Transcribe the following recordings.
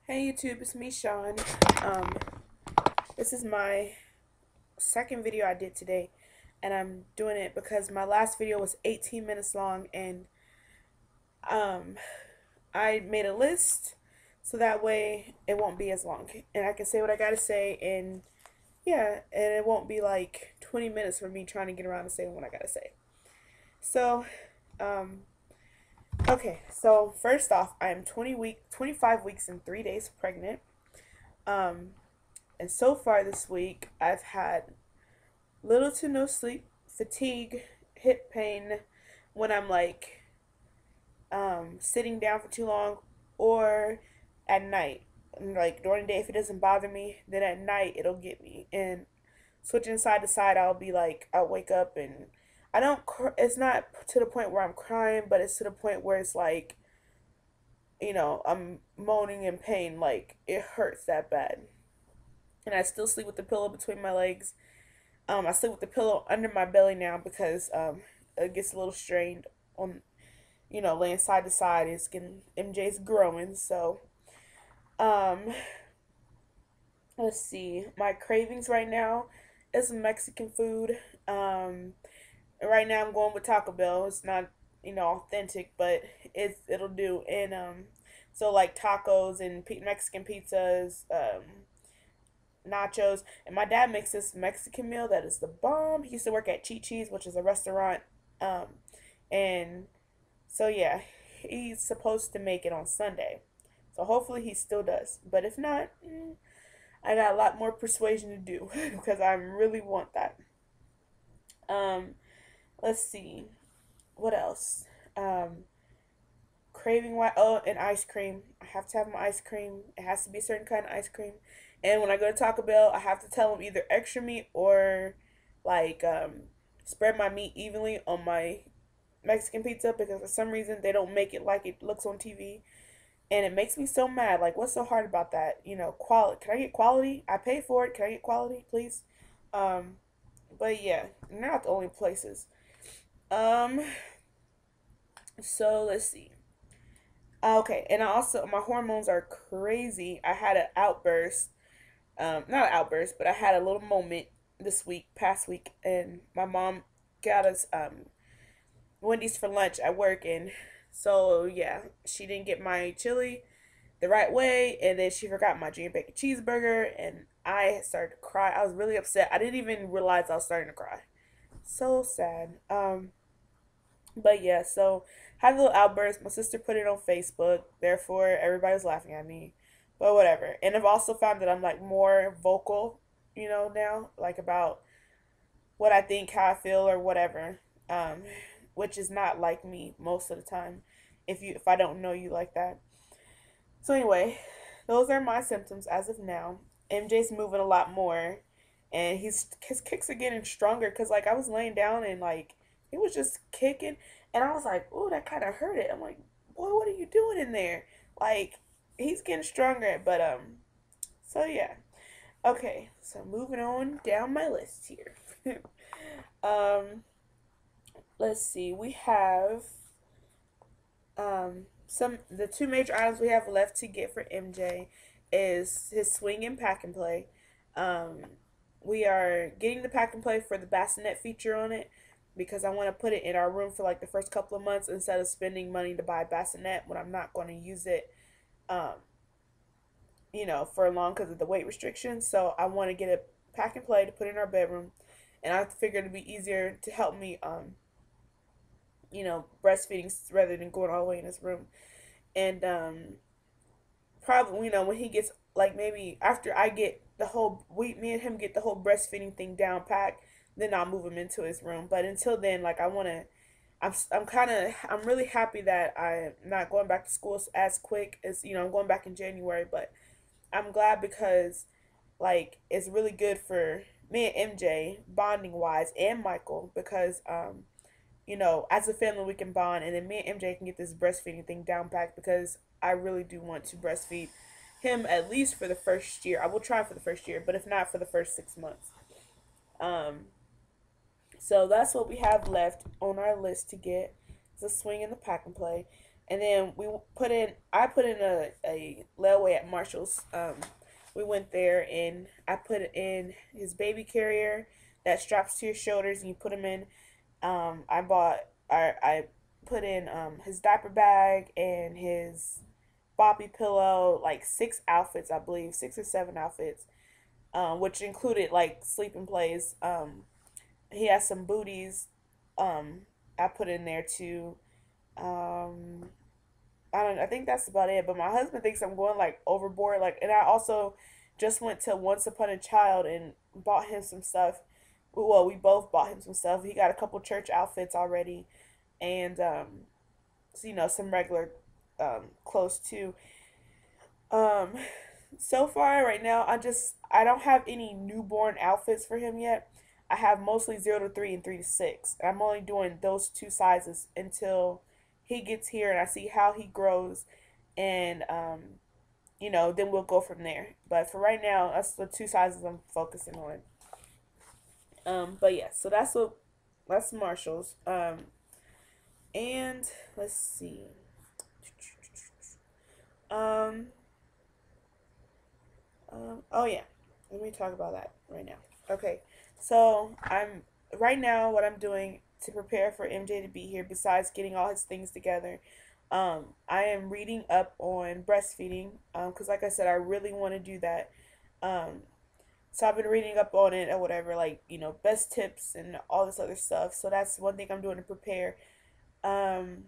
Hey YouTube, it's me, Sean. Um, this is my second video I did today, and I'm doing it because my last video was 18 minutes long, and um, I made a list so that way it won't be as long, and I can say what I gotta say, and yeah, and it won't be like 20 minutes for me trying to get around to saying what I gotta say. So, um, okay, so first off, I am 25 weeks and 3 days pregnant. Um, And so far this week, I've had little to no sleep, fatigue, hip pain when I'm like sitting down for too long, or at night. And like during the day, if it doesn't bother me, then at night it'll get me. And switching side to side, I'll wake up and I don't. It's not to the point where I'm crying, but it's to the point where it's like, I'm moaning in pain, like it hurts that bad. And I still sleep with the pillow between my legs. I sleep with the pillow under my belly now because it gets a little strained on, laying side to side. It's getting MJ's growing. So, um, let's see. My cravings right now is Mexican food. Right now I'm going with Taco Bell. It's not, authentic, but it'll do. And so like tacos and Mexican pizzas, nachos, and my dad makes this Mexican meal that is the bomb. He used to work at Chi Chi's, which is a restaurant, um, and so yeah, he's supposed to make it on Sunday. So hopefully he still does. But if not, I got a lot more persuasion to do because I really want that. Um, let's see what else. Um, Craving what? Oh, and ice cream. I have to have my ice cream. It has to be a certain kind of ice cream. And when I go to Taco Bell, I have to tell them either extra meat or like spread my meat evenly on my Mexican pizza because for some reason they don't make it like it looks on TV, and it makes me so mad. Like, what's so hard about that? Quality. Can I get quality? I pay for it. Can I get quality, please? Um, but yeah, they're not the only places. Um, so let's see. Okay, and I also my hormones are crazy. I had an outburst, not an outburst, but I had a little moment past week, and my mom got us Wendy's for lunch at work, and so yeah, she didn't get my chili the right way, and then she forgot my jam bacon cheeseburger, and I started to cry. I was really upset. I didn't even realize I was starting to cry. So sad. But yeah, so had a little outburst. My sister put it on Facebook. Therefore, everybody was laughing at me. But whatever. And I've also found that I'm like more vocal, now, like about what I think, how I feel, or whatever. Um, which is not like me most of the time. If I don't know you like that. So anyway, those are my symptoms as of now. MJ's moving a lot more, and his kicks are getting stronger. Cause like I was laying down and like he was just kicking, and I was like, "Ooh, that kind of hurt it." I'm like, "Boy, what are you doing in there?" Like he's getting stronger, but so yeah. Okay, so moving on down my list here. um, let's see. We have some the two major items we have left to get for MJ is his swing and pack and play. Um, we are getting the pack and play for the bassinet feature on it because I want to put it in our room for like the first couple of months instead of spending money to buy a bassinet when I'm not going to use it, um, for long because of the weight restrictions. So I want to get a pack and play to put in our bedroom, and I figured it'd be easier to help me, breastfeeding rather than going all the way in his room. And probably, when he gets like maybe after I get the whole me and him get the whole breastfeeding thing down packed, then I'll move him into his room. But until then, like I want to. I'm really happy that I'm not going back to school as quick as I'm going back in January, but I'm glad because like it's really good for me and MJ bonding wise and Michael because as a family we can bond, and then me and MJ can get this breastfeeding thing down packed because I really do want to breastfeed him at least for the first year. I will try for the first year, but if not for the first 6 months. Um, so that's what we have left on our list to get. The swing and the pack and play. And then I put in a layaway at Marshall's. We went there and I put in his baby carrier that straps to your shoulders and you put him in. I bought, I put in his diaper bag and his boppy pillow, like 6 outfits, I believe, 6 or 7 outfits, which included like sleeping plays. He has some booties. Um, I put in there too. Um, I don't. I think that's about it. But my husband thinks I'm going like overboard. Like, and I also just went to Once Upon a Child and bought him some stuff. Well, we both bought him some stuff. He got a couple church outfits already, and so, some regular clothes too. Um, so far right now, I don't have any newborn outfits for him yet. I have mostly 0 to 3 and 3 to 6. I'm only doing those two sizes until he gets here and I see how he grows, and then we'll go from there. But for right now, that's the two sizes I'm focusing on. But yeah, so that's Marshall's. And let's see. Um, oh yeah, let me talk about that right now. Okay, so I'm right now what I'm doing to prepare for MJ to be here, besides getting all his things together. I am reading up on breastfeeding. Because like I said, I really want to do that. Um, so I've been reading up on it or whatever, like best tips and all this other stuff. So that's one thing I'm doing to prepare. Um,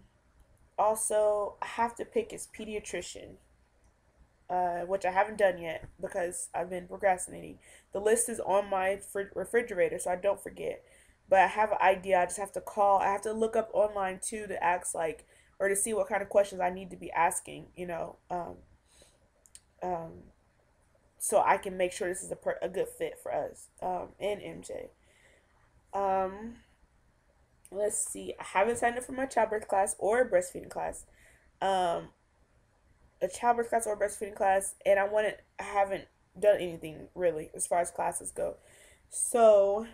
Also, I have to pick his pediatrician, which I haven't done yet because I've been procrastinating. The list is on my refrigerator, so I don't forget. But I have an idea. I just have to call. I have to look up online too to ask like, or to see what kind of questions I need to be asking. Um, so I can make sure this is a good fit for us and MJ. Um, let's see. I haven't signed up for my childbirth class or breastfeeding class. Um, a childbirth class or a breastfeeding class, and I haven't done anything really as far as classes go. So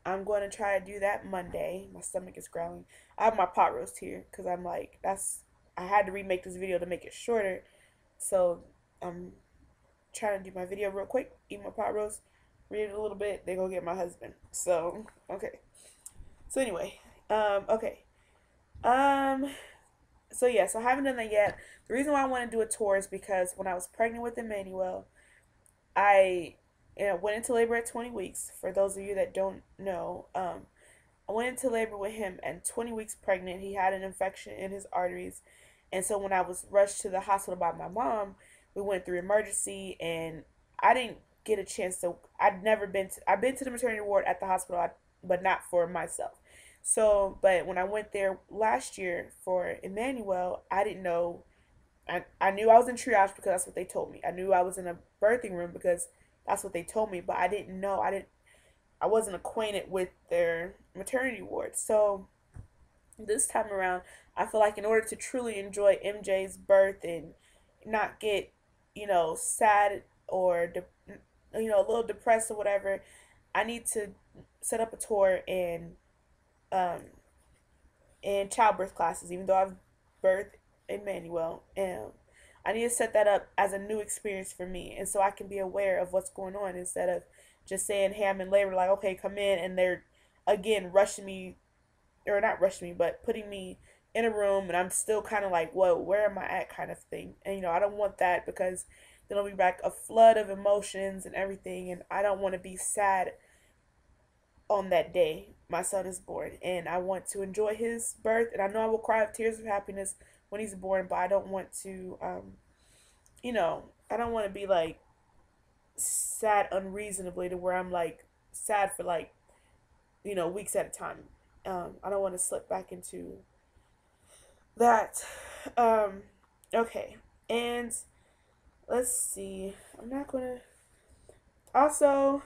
I'm going to try to do that Monday. My stomach is growling. I have my pot roast here because I'm like, I had to remake this video to make it shorter. So I'm trying to do my video real quick, eat my pot roast, read it a little bit, then go get my husband. So, okay. So anyway, okay. Um, so yeah, so I haven't done that yet. The reason why I want to do a tour is because when I was pregnant with Emmanuel, I went into labor at 20 weeks. For those of you that don't know, I went into labor with him at 20 weeks pregnant. He had an infection in his arteries. And so when I was rushed to the hospital by my mom, we went through emergency and I didn't get a chance to, I've been to the maternity ward at the hospital, but not for myself. So, but when I went there last year for Emmanuel, I didn't know. I knew I was in triage because that's what they told me. I knew I was in a birthing room because that's what they told me, but I didn't know. I wasn't acquainted with their maternity ward. So this time around, I feel like in order to truly enjoy MJ's birth and not get, sad or a little depressed or whatever, I need to set up a tour um and childbirth classes, even though I've birthed Emmanuel. I need to set that up as a new experience for me, and so I can be aware of what's going on instead of just saying, "Hey, I'm in labor." Like, okay, come in, and they're again rushing me, or not rushing me, but putting me in a room, and I'm still kind of like, "Whoa, where am I at?" kind of thing. And I don't want that because then I'll be back a flood of emotions and everything, and I don't want to be sad on that day my son is born, and I want to enjoy his birth, and I know I will cry of tears of happiness when he's born, but I don't want to I don't want to be like sad unreasonably to where I'm like sad for like weeks at a time. I don't want to slip back into that. um okay, and let's see, I'm not gonna also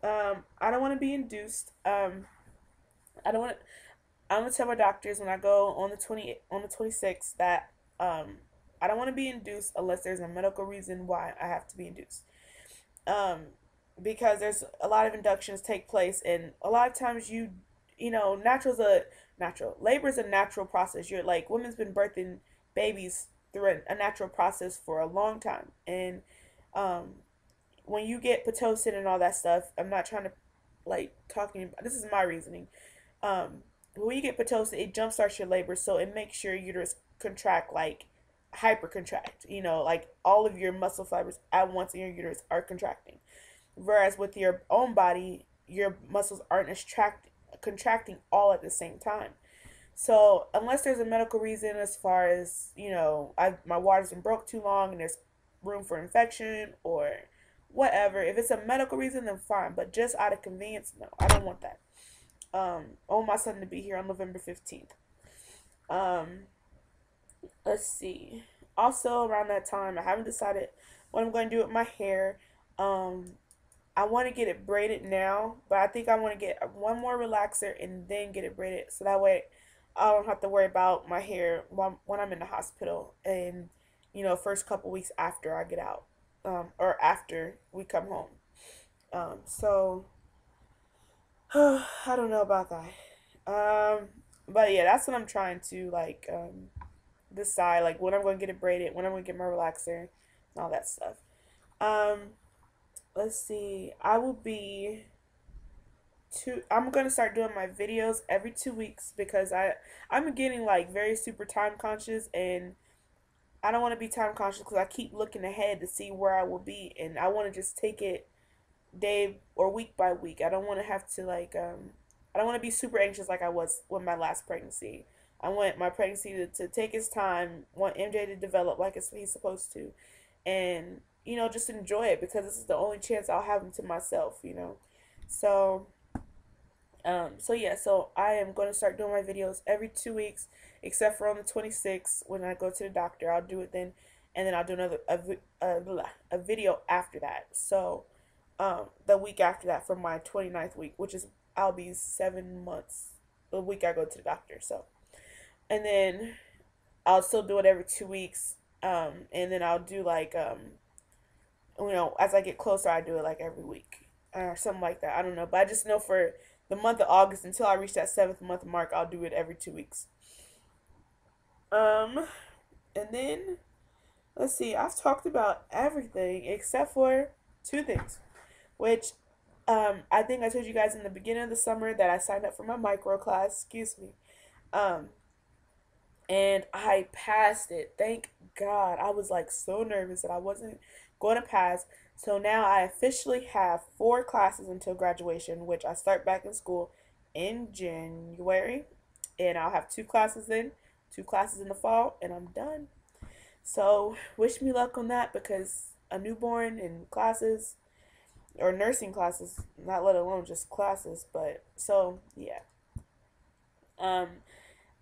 I don't want to be induced. I don't want I'm gonna tell my doctors when I go on the 26th that I don't want to be induced unless there's a medical reason why I have to be induced. Um, because there's a lot of inductions take place, and a lot of times natural's a natural labor is a natural process. You're like women's been birthing babies through a natural process for a long time. And um, when you get Pitocin and all that stuff, I'm not trying to like talking. This is my reasoning. Um, when you get Pitocin, it jumpstarts your labor, so it makes your uterus contract like hyper contract. You know, like all of your muscle fibers at once in your uterus are contracting. Whereas with your own body, your muscles aren't contracting all at the same time. So unless there's a medical reason, as far as my water's been broke too long and there's room for infection or whatever, if it's a medical reason, then fine. But just out of convenience, no, I don't want that. I want my son to be here on November 15th. Um, let's see. Also around that time, I haven't decided what I'm going to do with my hair. Um, I want to get it braided now, but I think I want to get one more relaxer and then get it braided, so that way I don't have to worry about my hair when I'm in the hospital and first couple weeks after I get out, or after we come home. So I don't know about that. But yeah, that's what I'm trying to like decide, like when I'm going to get it braided, when I'm going to get my relaxer, and all that stuff. Um, let's see. I'm gonna start doing my videos every 2 weeks because I'm getting like very super time conscious, and I don't want to be time conscious because I keep looking ahead to see where I will be, and I want to just take it day or week by week. I don't want to have to I don't want to be super anxious like I was with my last pregnancy. I want my pregnancy to take its time. Want MJ to develop like he's supposed to, and just enjoy it because this is the only chance I'll have him to myself. So so yeah, so I am going to start doing my videos every 2 weeks, except for on the 26th when I go to the doctor. I'll do it then, and then I'll do a video after that. So, the week after that for my 29th week, which is I'll be 7 months the week I go to the doctor. So, and then I'll still do it every 2 weeks. And then I'll do like as I get closer, I do it like every week or something like that. I don't know, but I just know for the month of August until I reach that 7th month mark, I'll do it every 2 weeks. Um, and then let's see. I've talked about everything except for two things, which I think I told you guys in the beginning of the summer that I signed up for my micro class. Excuse me. Um, and I passed it. Thank God. I was like so nervous that I wasn't going to pass. So now I officially have 4 classes until graduation, which I start back in school in January. And I'll have 2 classes then, 2 classes in the fall, and I'm done. So wish me luck on that because a newborn and classes, or nursing classes, not let alone just classes. But so yeah. Um,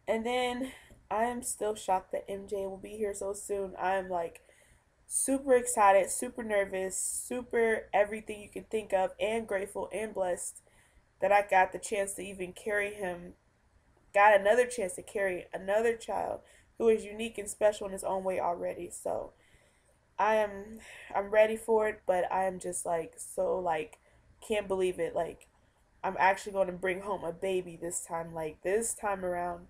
and then I am still shocked that MJ will be here so soon. I'm like super excited, super nervous, super everything you can think of, and grateful and blessed that I got the chance to even carry him, got another chance to carry another child who is unique and special in his own way already. So I am I'm ready for it, but I am just like so like can't believe it. Like I'm actually going to bring home a baby this time. Like this time around,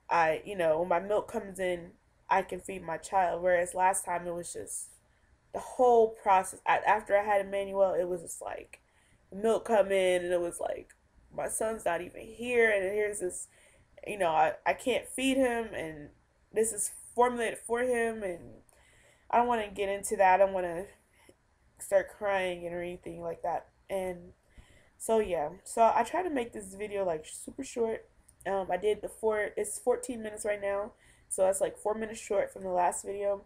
when my milk comes in, I can feed my child. Whereas last time it was just the whole process. After I had Emmanuel, it was just like the milk come in, and it was like my son's not even here, and here's this, I can't feed him, and this is formulated for him, and I don't want to get into that. I don't want to start crying or anything like that. And so yeah, so I try to make this video like super short. I did it's 14 minutes right now, so that's like 4 minutes short from the last video.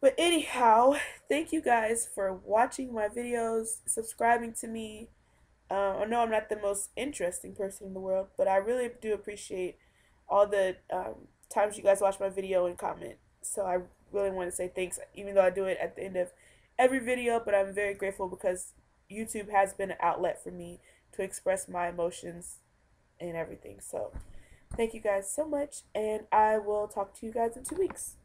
But anyhow, thank you guys for watching my videos, subscribing to me. I know I'm not the most interesting person in the world, but I really do appreciate all the times you guys watch my video and comment. So I really want to say thanks, even though I do it at the end of every video, but I'm very grateful because YouTube has been an outlet for me to express my emotions and everything. So thank you guys so much, and I will talk to you guys in 2 weeks.